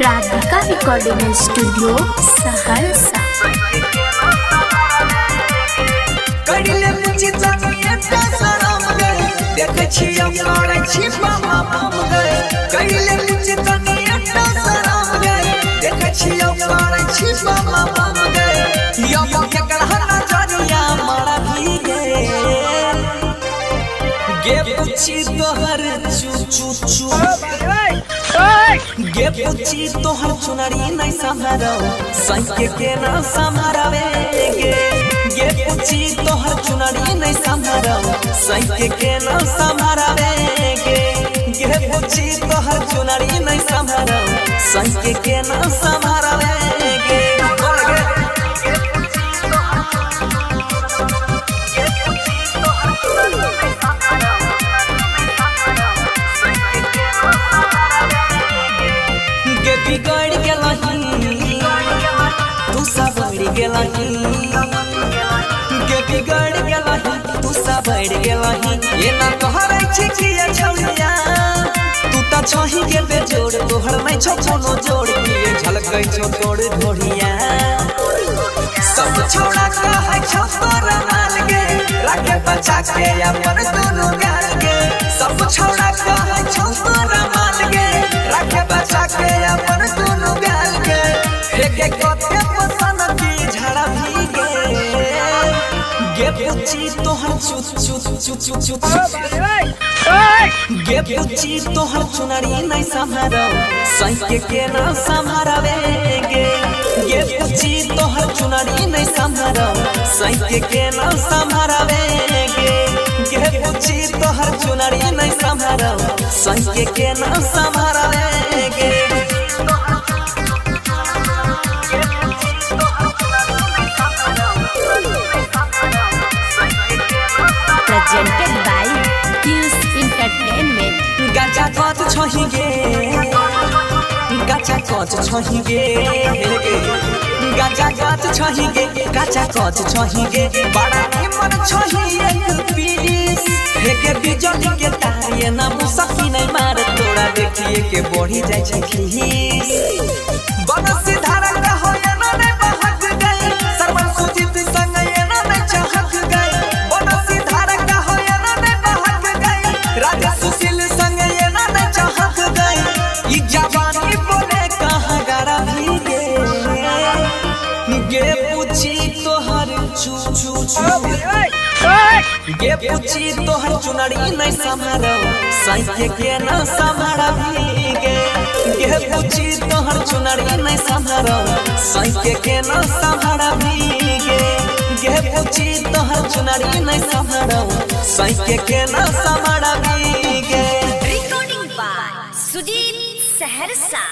Radhika recording studio Saharsa. कड़िले मुझे जानिए सलाम गए देखे छिया लड़े छिपा माम गए कड़िले मुझे जानिए सलाम गए देखे छिया लड़े छिपा माम गए या के करहना जानिया मारा भी गए गे पूछी तोहर चू चू चू गे पूछी तोहर चुनरी नहीं संभारो सही के ना संभारवे गे पूछी तोहर चुनरी नहीं संभारो सही के ना संभारवे गे पूछी तोहर चुनरी नहीं संभारो सही के ना संभारवे बिगड़ गेलही तू सब बढ़ गेलही गे बिगड़ गेलही तू सब बढ़ गेलही ये ना तोहरै छिकिया छौलिया तू त छही के बेजोड़ तोहर नहीं छौ कोनो जोड़ के झलकै छौ तोड़ ढोढ़िया सब छोड़ा कहै छौ तोरा माल गे राखे बचा के अपन दोनों गाल गे सब छोड़ा कहै छौ तोरा माल गे राखे बचा के अपन दोनों गाल गे एक एक कते पसंद की झड़ा भी गे पूछी तोहर चू गे पूछी तोहर चुनरी नहीं संभारो सही के ना संभारवे गे पूछी तोहर चुनरी नहीं संभारो सही के ना संभारवे गे पूछी तोहर चुनरी नहीं संभारो सही के ना संभारवे Presented by Fuse Entertainment। गाजा कत छही गे गाजा कत छही गे गाजा कत छही गे गाजा कत छही गे बड़ा निमन छही एक पीस के बिजली के तारिए ना मुसकी नहीं मार तोड़ा देखिए के बढ़ी जाय छै खीस बनसी धारा का हो ना ने बहक गई सरवन सुजीत संग ये ना ने चहक गई बनसी धारा का हो ना ने बहक गई राजा सुशील संग ये ना ने चहक गई ई जवानी बोले कहां गरा भी गे पूछी तोहर चू चू चू गे पूछी तोहर चुनरी नहीं संभारो सही के ना संभारवी गे पूछी तोहर चुनरी नहीं संभारो सही के ना संभारवी गे पूछी तोहर चुनरी नहीं संभारो सही के ना संभारवी रिकॉर्डिंग बाय सुजीत सहरसा।